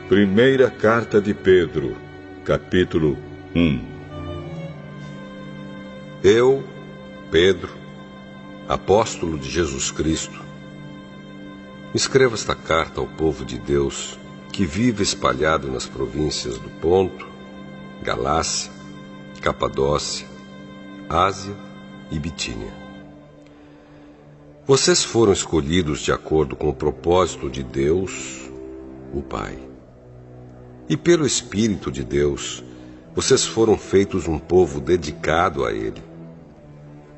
Primeira Carta de Pedro, capítulo 1. Eu, Pedro, apóstolo de Jesus Cristo, escrevo esta carta ao povo de Deus que vive espalhado nas províncias do Ponto, Galácia, Capadócia, Ásia e Bitínia. Vocês foram escolhidos de acordo com o propósito de Deus, o Pai. E pelo Espírito de Deus, vocês foram feitos um povo dedicado a Ele,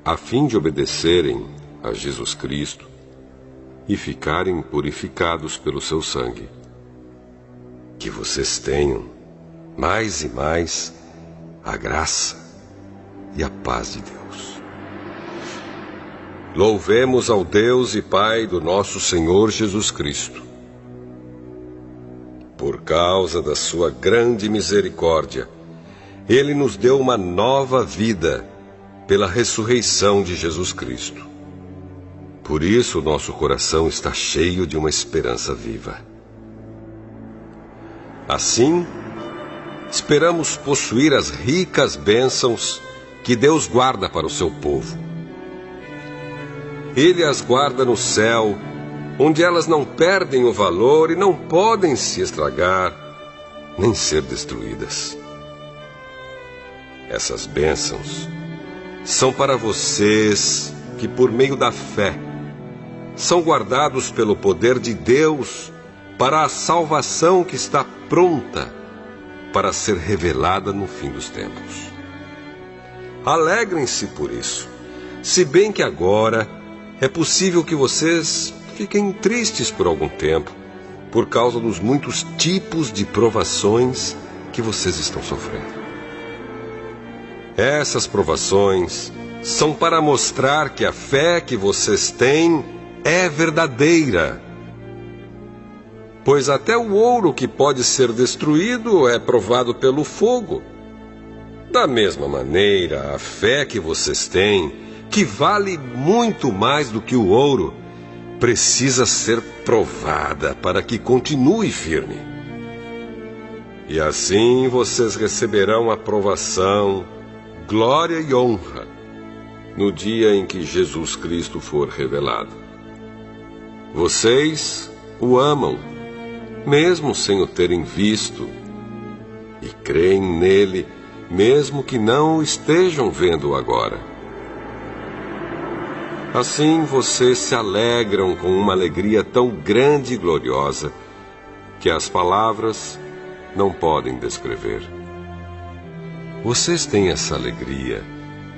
a fim de obedecerem a Jesus Cristo e ficarem purificados pelo seu sangue. Que vocês tenham, mais e mais, a graça e a paz de Deus. Louvemos ao Deus e Pai do nosso Senhor Jesus Cristo. Por causa da sua grande misericórdia, Ele nos deu uma nova vida pela ressurreição de Jesus Cristo. Por isso, nosso coração está cheio de uma esperança viva. Assim, esperamos possuir as ricas bênçãos que Deus guarda para o seu povo. Ele as guarda no céu, onde elas não perdem o valor e não podem se estragar, nem ser destruídas. Essas bênçãos são para vocês que, por meio da fé, são guardados pelo poder de Deus para a salvação que está pronta para ser revelada no fim dos tempos. Alegrem-se por isso, se bem que agora é possível que vocês fiquem tristes por algum tempo, por causa dos muitos tipos de provações que vocês estão sofrendo. Essas provações são para mostrar que a fé que vocês têm é verdadeira. Pois até o ouro que pode ser destruído é provado pelo fogo. Da mesma maneira, a fé que vocês têm, que vale muito mais do que o ouro, precisa ser provada para que continue firme. E assim vocês receberão aprovação, glória e honra no dia em que Jesus Cristo for revelado. Vocês o amam, mesmo sem o terem visto, e creem nele, mesmo que não o estejam vendo agora. Assim vocês se alegram com uma alegria tão grande e gloriosa que as palavras não podem descrever. Vocês têm essa alegria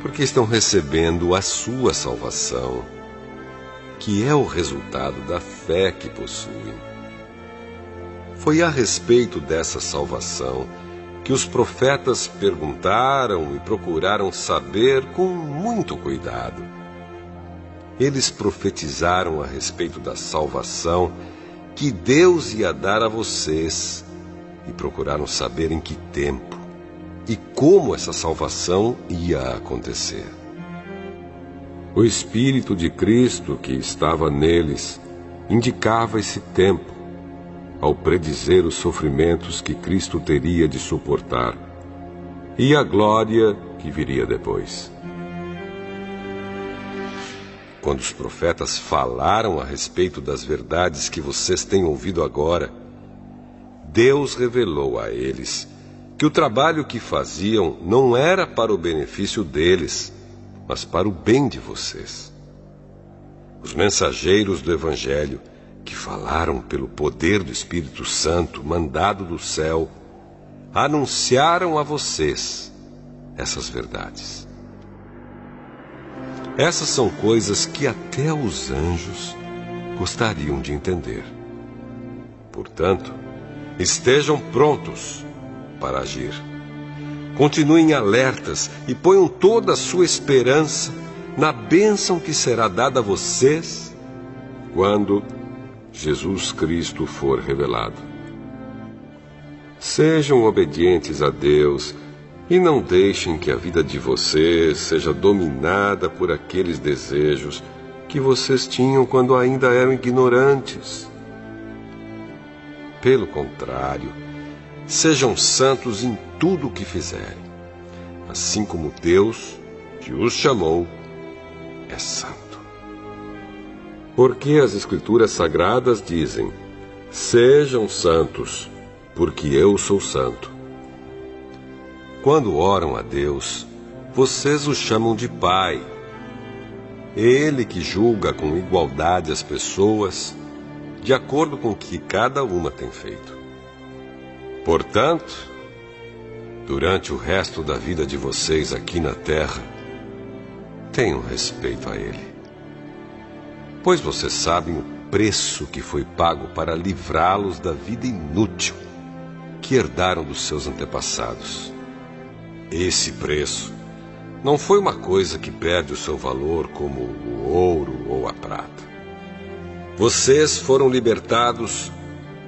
porque estão recebendo a sua salvação, que é o resultado da fé que possuem. Foi a respeito dessa salvação que os profetas perguntaram e procuraram saber com muito cuidado. Eles profetizaram a respeito da salvação que Deus ia dar a vocês e procuraram saber em que tempo e como essa salvação ia acontecer. O Espírito de Cristo que estava neles indicava esse tempo, ao predizer os sofrimentos que Cristo teria de suportar e a glória que viria depois. Quando os profetas falaram a respeito das verdades que vocês têm ouvido agora, Deus revelou a eles que o trabalho que faziam não era para o benefício deles, mas para o bem de vocês. Os mensageiros do Evangelho, que falaram pelo poder do Espírito Santo mandado do céu, anunciaram a vocês essas verdades. Essas são coisas que até os anjos gostariam de entender. Portanto, estejam prontos para agir. Continuem alertas e ponham toda a sua esperança na bênção que será dada a vocês quando Jesus Cristo for revelado. Sejam obedientes a Deus e não deixem que a vida de vocês seja dominada por aqueles desejos que vocês tinham quando ainda eram ignorantes. Pelo contrário, sejam santos em tudo o que fizerem, assim como Deus, que os chamou, é santo. Porque as Escrituras Sagradas dizem: sejam santos, porque eu sou santo. Quando oram a Deus, vocês o chamam de Pai. Ele que julga com igualdade as pessoas, de acordo com o que cada uma tem feito. Portanto, durante o resto da vida de vocês aqui na terra, tenham respeito a Ele. Pois vocês sabem o preço que foi pago para livrá-los da vida inútil que herdaram dos seus antepassados. Esse preço não foi uma coisa que perde o seu valor como o ouro ou a prata. Vocês foram libertados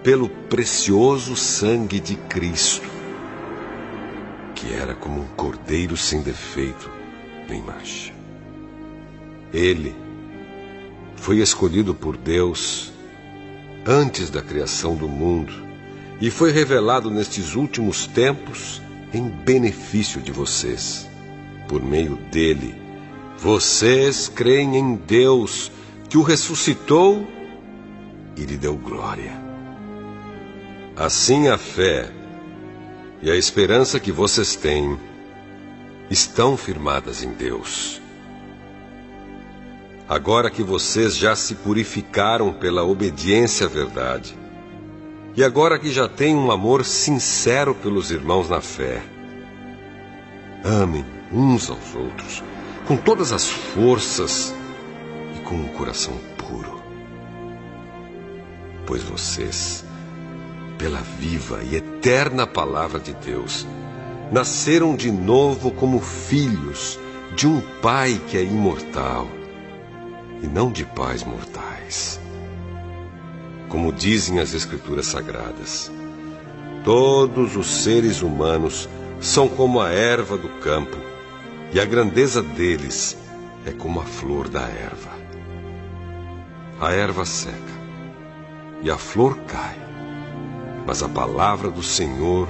pelo precioso sangue de Cristo, que era como um cordeiro sem defeito nem mancha. Ele foi escolhido por Deus antes da criação do mundo e foi revelado nestes últimos tempos em benefício de vocês. Por meio dele, vocês creem em Deus, que o ressuscitou e lhe deu glória. Assim a fé e a esperança que vocês têm estão firmadas em Deus. Agora que vocês já se purificaram pela obediência à verdade, e agora que já têm um amor sincero pelos irmãos na fé, amem uns aos outros com todas as forças e com um coração puro. Pois vocês, pela viva e eterna palavra de Deus, nasceram de novo como filhos de um Pai que é imortal e não de pais mortais. Como dizem as Escrituras Sagradas, todos os seres humanos são como a erva do campo, e a grandeza deles é como a flor da erva. A erva seca e a flor cai, mas a palavra do Senhor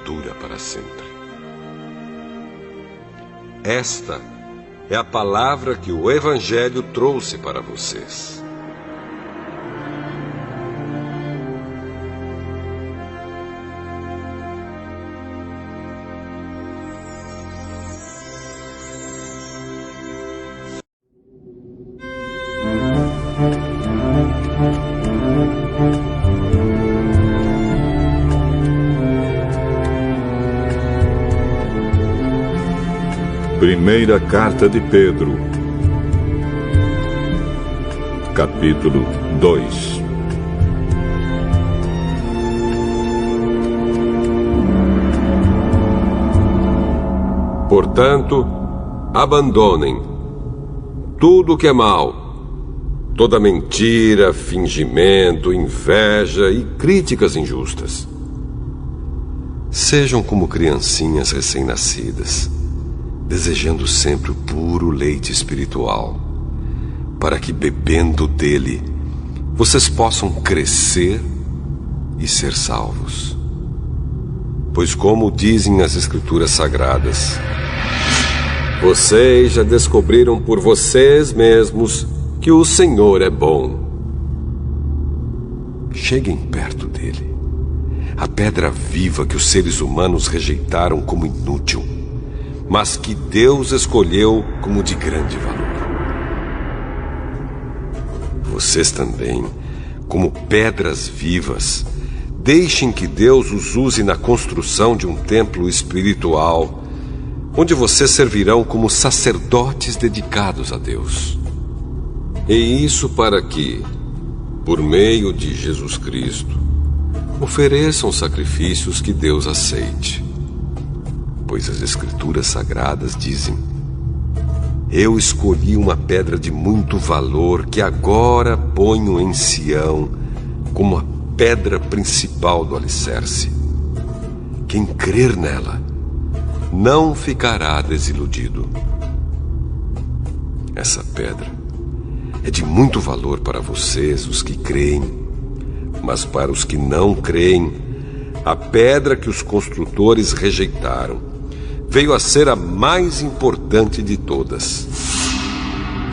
dura para sempre. Esta é a palavra que o Evangelho trouxe para vocês. Primeira Carta de Pedro, capítulo 2. Portanto, abandonem tudo o que é mal, toda mentira, fingimento, inveja e críticas injustas. Sejam como criancinhas recém-nascidas, desejando sempre o puro leite espiritual, para que, bebendo dele, vocês possam crescer e ser salvos. Pois, como dizem as Escrituras Sagradas, vocês já descobriram por vocês mesmos que o Senhor é bom. Cheguem perto dele, a pedra viva que os seres humanos rejeitaram como inútil, mas que Deus escolheu como de grande valor. Vocês também, como pedras vivas, deixem que Deus os use na construção de um templo espiritual, onde vocês servirão como sacerdotes dedicados a Deus. E isso para que, por meio de Jesus Cristo, ofereçam sacrifícios que Deus aceite. Pois as Escrituras Sagradas dizem: eu escolhi uma pedra de muito valor que agora ponho em Sião como a pedra principal do alicerce. Quem crer nela não ficará desiludido. Essa pedra é de muito valor para vocês, os que creem, Mas para os que não creem, a pedra que os construtores rejeitaram veio a ser a mais importante de todas.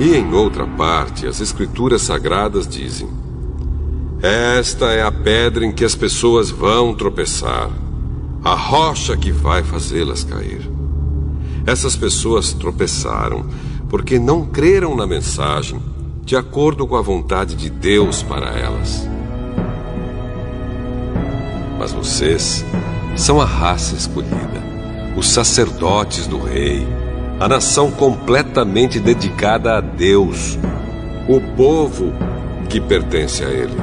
E em outra parte, as Escrituras Sagradas dizem: esta é a pedra em que as pessoas vão tropeçar, a rocha que vai fazê-las cair. Essas pessoas tropeçaram porque não creram na mensagem de acordo com a vontade de Deus para elas. Mas vocês são a raça escolhida, os sacerdotes do Rei, a nação completamente dedicada a Deus, o povo que pertence a Ele.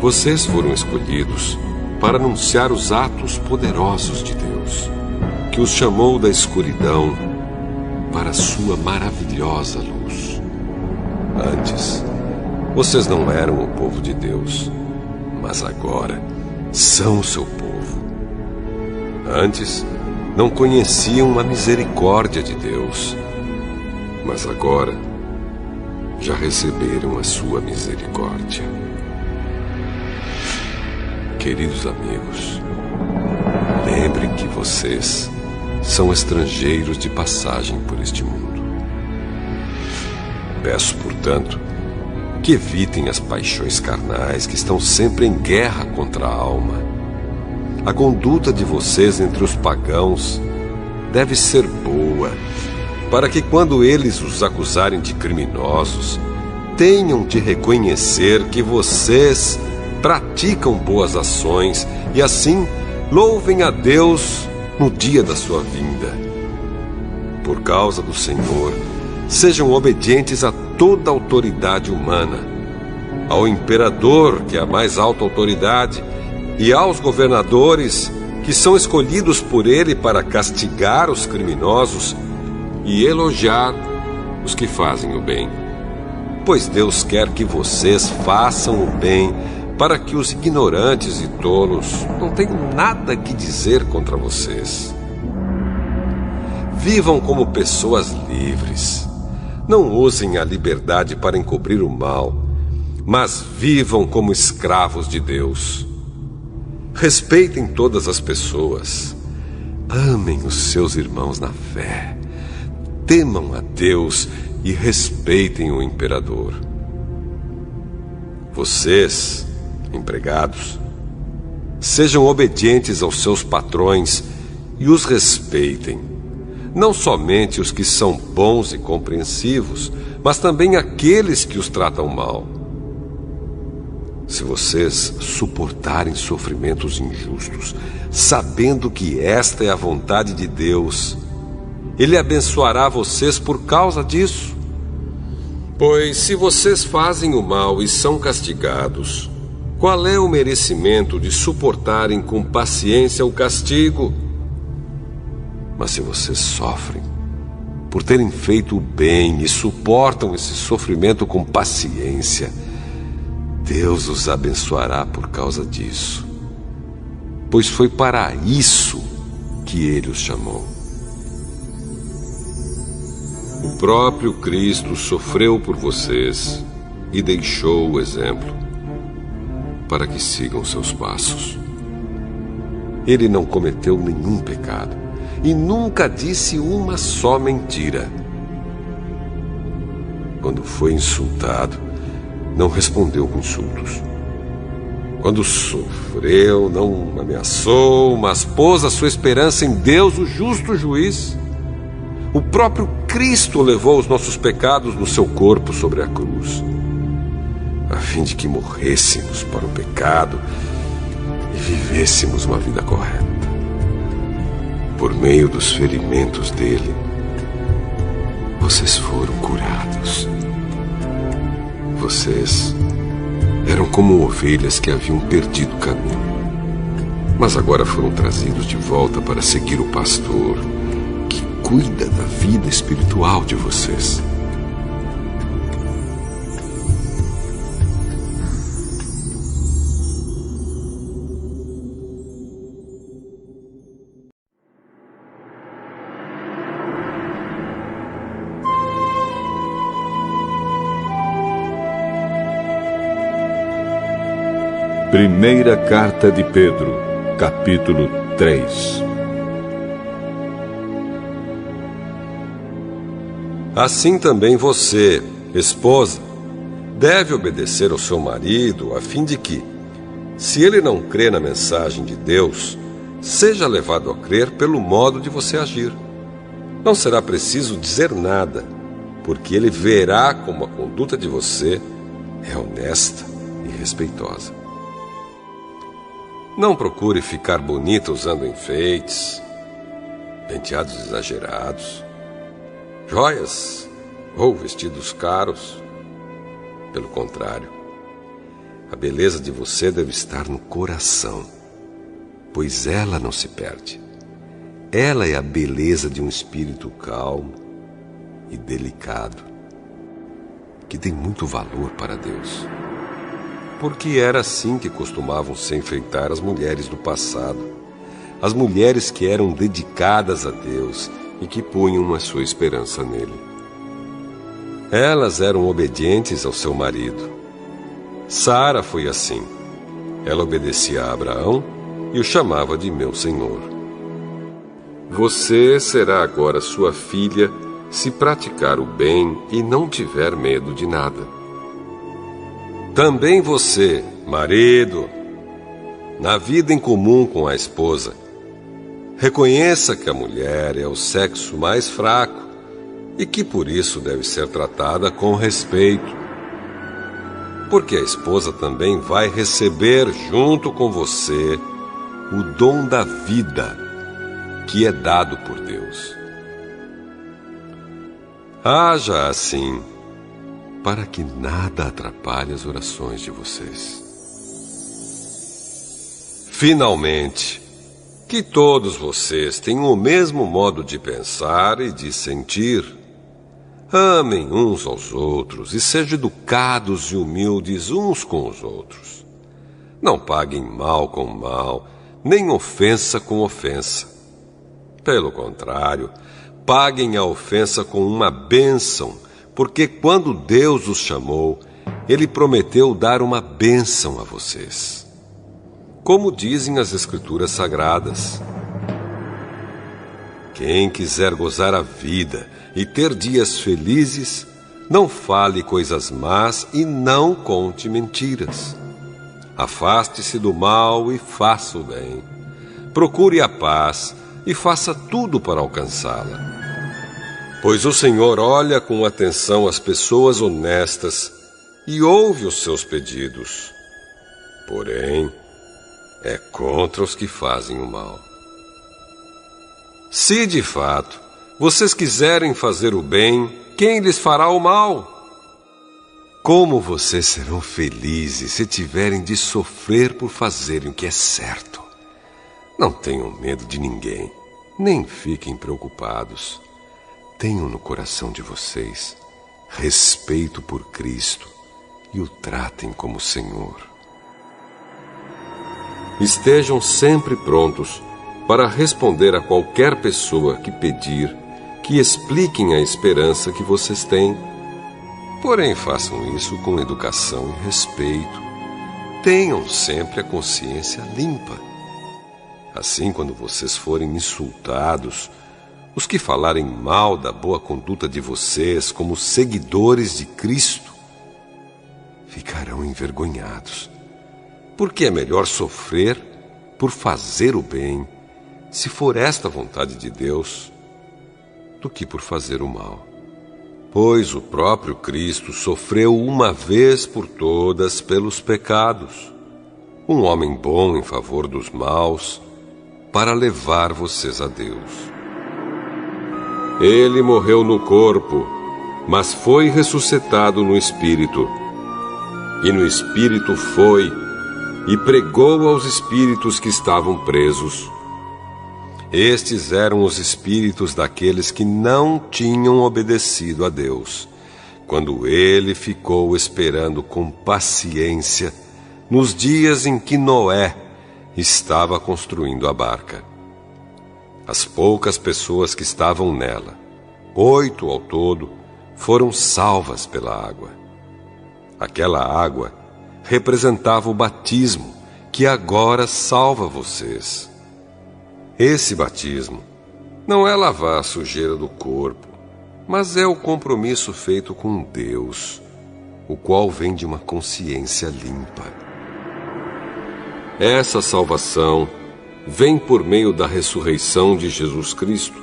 Vocês foram escolhidos para anunciar os atos poderosos de Deus, que os chamou da escuridão para a sua maravilhosa luz. Antes, vocês não eram o povo de Deus, mas agora são o seu povo. Antes, não conheciam a misericórdia de Deus, mas agora já receberam a sua misericórdia. Queridos amigos, lembrem que vocês são estrangeiros de passagem por este mundo. Peço, portanto, que evitem as paixões carnais que estão sempre em guerra contra a alma. A conduta de vocês entre os pagãos deve ser boa, para que quando eles os acusarem de criminosos, tenham de reconhecer que vocês praticam boas ações e assim louvem a Deus no dia da sua vinda. Por causa do Senhor, sejam obedientes a toda autoridade humana, ao imperador, que é a mais alta autoridade, e aos governadores, que são escolhidos por ele para castigar os criminosos e elogiar os que fazem o bem. Pois Deus quer que vocês façam o bem, para que os ignorantes e tolos não tenham nada que dizer contra vocês. Vivam como pessoas livres. Não usem a liberdade para encobrir o mal, mas vivam como escravos de Deus. Respeitem todas as pessoas. Amem os seus irmãos na fé. Temam a Deus e respeitem o imperador. Vocês, empregados, sejam obedientes aos seus patrões e os respeitem. Não somente os que são bons e compreensivos, mas também aqueles que os tratam mal. Se vocês suportarem sofrimentos injustos, sabendo que esta é a vontade de Deus, Ele abençoará vocês por causa disso. Pois se vocês fazem o mal e são castigados, qual é o merecimento de suportarem com paciência o castigo? Mas se vocês sofrem por terem feito o bem e suportam esse sofrimento com paciência, Deus os abençoará por causa disso, pois foi para isso que Ele os chamou. O próprio Cristo sofreu por vocês e deixou o exemplo para que sigam seus passos. Ele não cometeu nenhum pecado e nunca disse uma só mentira. Quando foi insultado, não respondeu com insultos. Quando sofreu, não ameaçou, mas pôs a sua esperança em Deus, o justo juiz. O próprio Cristo levou os nossos pecados no seu corpo sobre a cruz, a fim de que morrêssemos para o pecado e vivêssemos uma vida correta. Por meio dos ferimentos dele, vocês foram curados. Vocês eram como ovelhas que haviam perdido o caminho, mas agora foram trazidos de volta para seguir o pastor que cuida da vida espiritual de vocês. Primeira Carta de Pedro, capítulo 3. Assim também você, esposa, deve obedecer ao seu marido, a fim de que, se ele não crê na mensagem de Deus, seja levado a crer pelo modo de você agir. Não será preciso dizer nada, porque ele verá como a conduta de você é honesta e respeitosa. Não procure ficar bonita usando enfeites, penteados exagerados, joias ou vestidos caros. Pelo contrário, a beleza de você deve estar no coração, pois ela não se perde. Ela é a beleza de um espírito calmo e delicado, que tem muito valor para Deus. Porque era assim que costumavam se enfeitar as mulheres do passado, as mulheres que eram dedicadas a Deus e que punham a sua esperança nele. Elas eram obedientes ao seu marido. Sara foi assim. Ela obedecia a Abraão e o chamava de meu senhor. Você será agora sua filha se praticar o bem e não tiver medo de nada. Também você, marido, na vida em comum com a esposa, reconheça que a mulher é o sexo mais fraco e que por isso deve ser tratada com respeito. Porque a esposa também vai receber junto com você o dom da vida que é dado por Deus. Haja assim, para que nada atrapalhe as orações de vocês. Finalmente, que todos vocês tenham o mesmo modo de pensar e de sentir. Amem uns aos outros e sejam educados e humildes uns com os outros. Não paguem mal com mal, nem ofensa com ofensa. Pelo contrário, paguem a ofensa com uma bênção, porque quando Deus os chamou, Ele prometeu dar uma bênção a vocês. Como dizem as Escrituras Sagradas: quem quiser gozar a vida e ter dias felizes, não fale coisas más e não conte mentiras. Afaste-se do mal e faça o bem. Procure a paz e faça tudo para alcançá-la. Pois o Senhor olha com atenção as pessoas honestas e ouve os seus pedidos. Porém, é contra os que fazem o mal. Se de fato vocês quiserem fazer o bem, quem lhes fará o mal? Como vocês serão felizes se tiverem de sofrer por fazerem o que é certo? Não tenham medo de ninguém, nem fiquem preocupados. Tenham no coração de vocês respeito por Cristo e o tratem como Senhor. Estejam sempre prontos para responder a qualquer pessoa que pedir que expliquem a esperança que vocês têm. Porém, façam isso com educação e respeito. Tenham sempre a consciência limpa. Assim, quando vocês forem insultados, os que falarem mal da boa conduta de vocês como seguidores de Cristo ficarão envergonhados, porque é melhor sofrer por fazer o bem, se for esta a vontade de Deus, do que por fazer o mal. Pois o próprio Cristo sofreu uma vez por todas pelos pecados, um homem bom em favor dos maus, para levar vocês a Deus. Ele morreu no corpo, mas foi ressuscitado no Espírito. E no Espírito foi e pregou aos espíritos que estavam presos. Estes eram os espíritos daqueles que não tinham obedecido a Deus, quando ele ficou esperando com paciência nos dias em que Noé estava construindo a barca. As poucas pessoas que estavam nela, 8 ao todo, foram salvas pela água. Aquela água representava o batismo que agora salva vocês. Esse batismo não é lavar a sujeira do corpo, mas é o compromisso feito com Deus, o qual vem de uma consciência limpa. Essa salvação vem por meio da ressurreição de Jesus Cristo,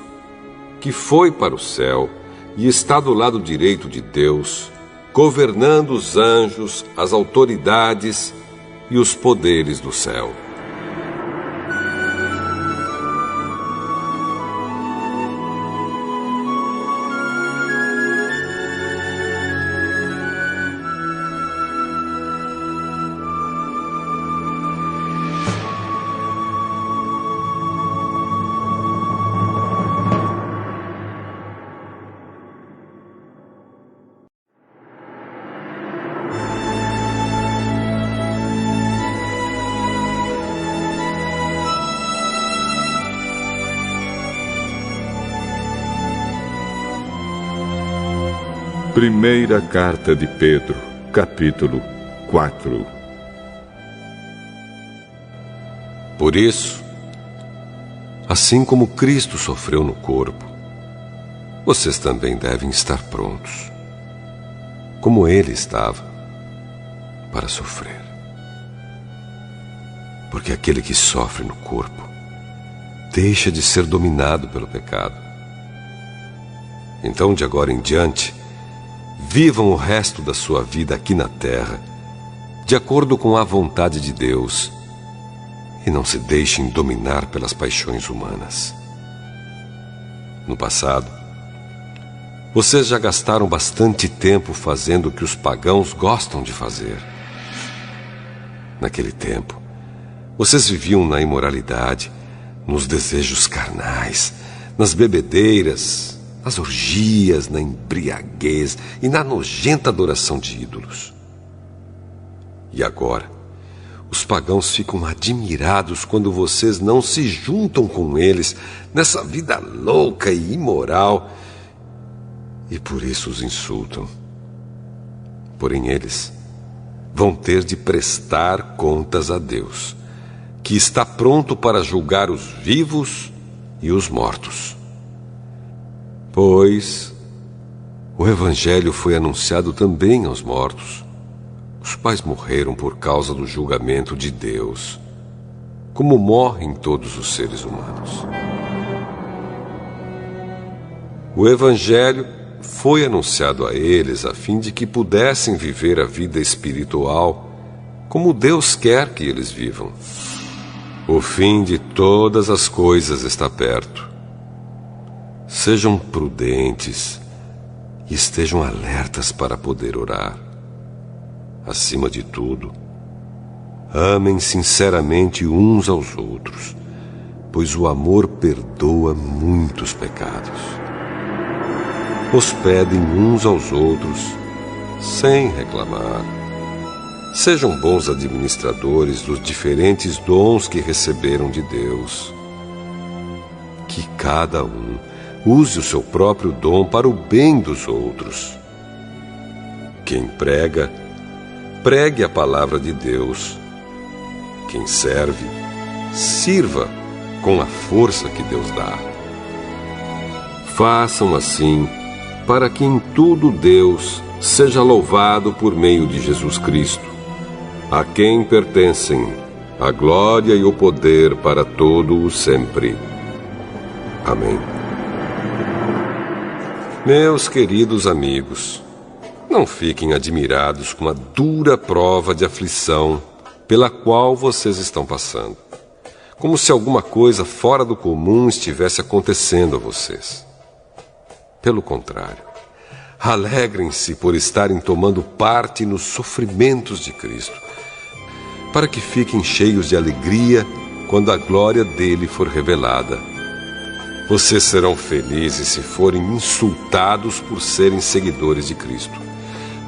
que foi para o céu e está do lado direito de Deus, governando os anjos, as autoridades e os poderes do céu. Primeira carta de Pedro, capítulo 4. Por isso, assim como Cristo sofreu no corpo, vocês também devem estar prontos, como Ele estava, para sofrer. Porque aquele que sofre no corpo deixa de ser dominado pelo pecado. Então, de agora em diante, vivam o resto da sua vida aqui na terra, de acordo com a vontade de Deus, e não se deixem dominar pelas paixões humanas. No passado, vocês já gastaram bastante tempo fazendo o que os pagãos gostam de fazer. Naquele tempo, vocês viviam na imoralidade, nos desejos carnais, nas bebedeiras, nas orgias, na embriaguez e na nojenta adoração de ídolos. E agora, os pagãos ficam admirados quando vocês não se juntam com eles nessa vida louca e imoral, e por isso os insultam. Porém, eles vão ter de prestar contas a Deus, que está pronto para julgar os vivos e os mortos. Pois o Evangelho foi anunciado também aos mortos, os quais morreram por causa do julgamento de Deus, como morrem todos os seres humanos. O Evangelho foi anunciado a eles a fim de que pudessem viver a vida espiritual como Deus quer que eles vivam. O fim de todas as coisas está perto. Sejam prudentes e estejam alertas para poder orar. Acima de tudo, amem sinceramente uns aos outros, pois o amor perdoa muitos pecados. Hospedem uns aos outros sem reclamar. Sejam bons administradores dos diferentes dons que receberam de Deus. Que cada um use o seu próprio dom para o bem dos outros. Quem prega, pregue a palavra de Deus. Quem serve, sirva com a força que Deus dá. Façam assim, para que em tudo Deus seja louvado por meio de Jesus Cristo, a quem pertencem a glória e o poder para todo o sempre. Amém. Meus queridos amigos, não fiquem admirados com a dura prova de aflição pela qual vocês estão passando, como se alguma coisa fora do comum estivesse acontecendo a vocês. Pelo contrário, alegrem-se por estarem tomando parte nos sofrimentos de Cristo, para que fiquem cheios de alegria quando a glória dele for revelada. Vocês serão felizes se forem insultados por serem seguidores de Cristo,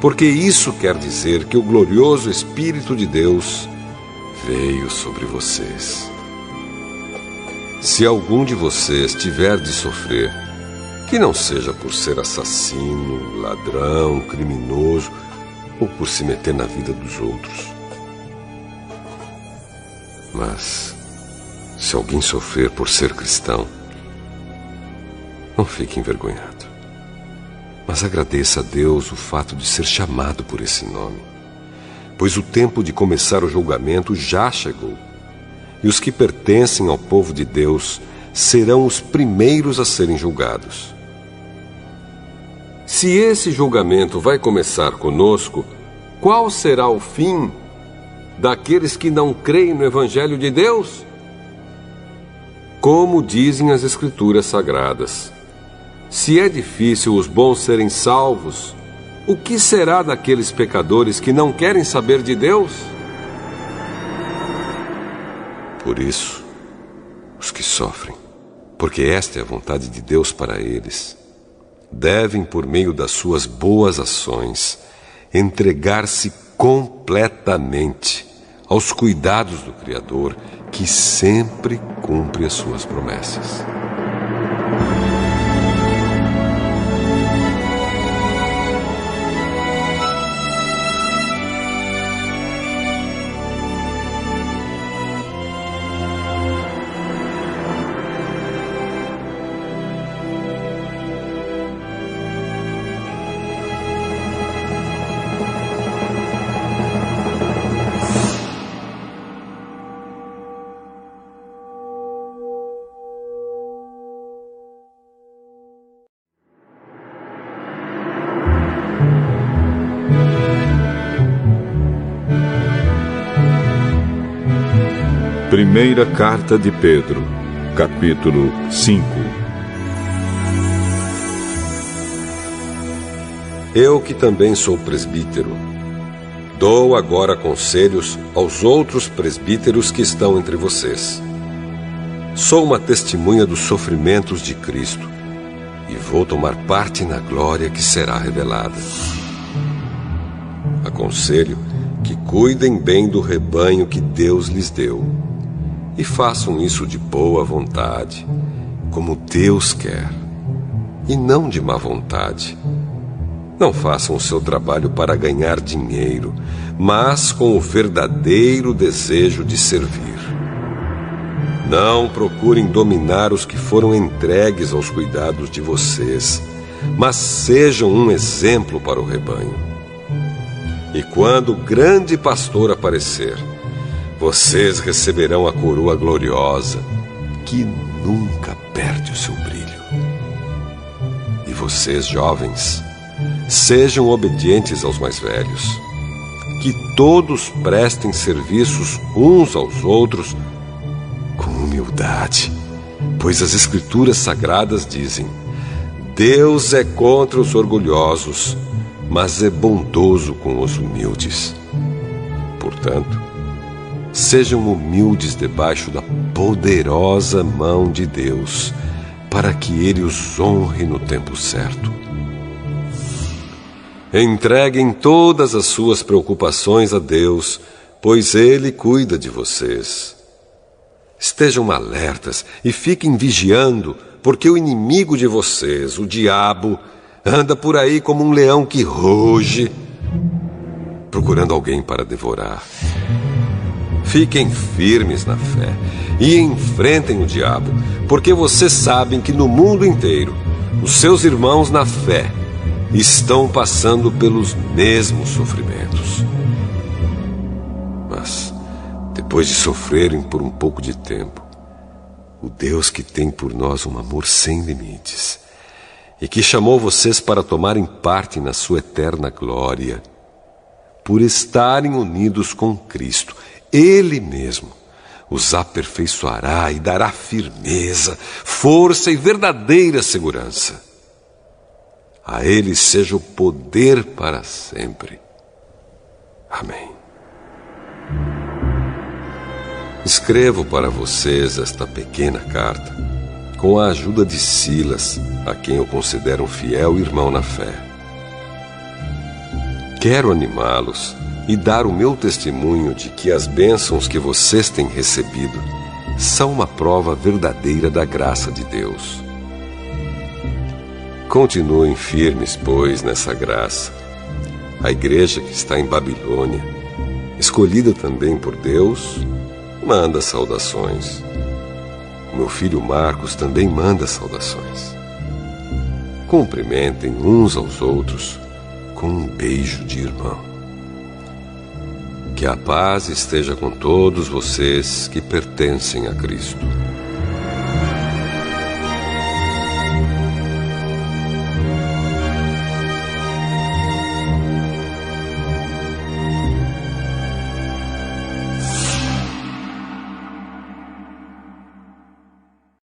porque isso quer dizer que o glorioso Espírito de Deus veio sobre vocês. Se algum de vocês tiver de sofrer, que não seja por ser assassino, ladrão, criminoso ou por se meter na vida dos outros. Mas, se alguém sofrer por ser cristão, não fique envergonhado. Mas agradeça a Deus o fato de ser chamado por esse nome, pois o tempo de começar o julgamento já chegou, e os que pertencem ao povo de Deus serão os primeiros a serem julgados. Se esse julgamento vai começar conosco, qual será o fim daqueles que não creem no Evangelho de Deus? Como dizem as Escrituras Sagradas, se é difícil os bons serem salvos, o que será daqueles pecadores que não querem saber de Deus? Por isso, os que sofrem, porque esta é a vontade de Deus para eles, devem, por meio das suas boas ações, entregar-se completamente aos cuidados do Criador, que sempre cumpre as suas promessas. Primeira Carta de Pedro, capítulo 5. Eu, que também sou presbítero, dou agora conselhos aos outros presbíteros que estão entre vocês. Sou uma testemunha dos sofrimentos de Cristo e vou tomar parte na glória que será revelada. Aconselho que cuidem bem do rebanho que Deus lhes deu e façam isso de boa vontade, como Deus quer, e não de má vontade. Não façam o seu trabalho para ganhar dinheiro, mas com o verdadeiro desejo de servir. Não procurem dominar os que foram entregues aos cuidados de vocês, mas sejam um exemplo para o rebanho. E quando o grande pastor aparecer, vocês receberão a coroa gloriosa, que nunca perde o seu brilho. E vocês, jovens, sejam obedientes aos mais velhos. Que todos prestem serviços uns aos outros com humildade, pois as Escrituras Sagradas dizem: Deus é contra os orgulhosos, mas é bondoso com os humildes. Portanto, sejam humildes debaixo da poderosa mão de Deus, para que Ele os honre no tempo certo. Entreguem todas as suas preocupações a Deus, pois Ele cuida de vocês. Estejam alertas e fiquem vigiando, porque o inimigo de vocês, o diabo, anda por aí como um leão que ruge, procurando alguém para devorar. Fiquem firmes na fé e enfrentem o diabo, porque vocês sabem que no mundo inteiro os seus irmãos na fé estão passando pelos mesmos sofrimentos. Mas, depois de sofrerem por um pouco de tempo, o Deus que tem por nós um amor sem limites e que chamou vocês para tomarem parte na sua eterna glória, por estarem unidos com Cristo, Ele mesmo os aperfeiçoará e dará firmeza, força e verdadeira segurança. A Ele seja o poder para sempre. Amém. Escrevo para vocês esta pequena carta com a ajuda de Silas, a quem eu considero um fiel irmão na fé. Quero animá-los e dar o meu testemunho de que as bênçãos que vocês têm recebido são uma prova verdadeira da graça de Deus. Continuem firmes, pois, nessa graça. A igreja que está em Babilônia, escolhida também por Deus, manda saudações. O meu filho Marcos também manda saudações. Cumprimentem uns aos outros com um beijo de irmão. Que a paz esteja com todos vocês que pertencem a Cristo.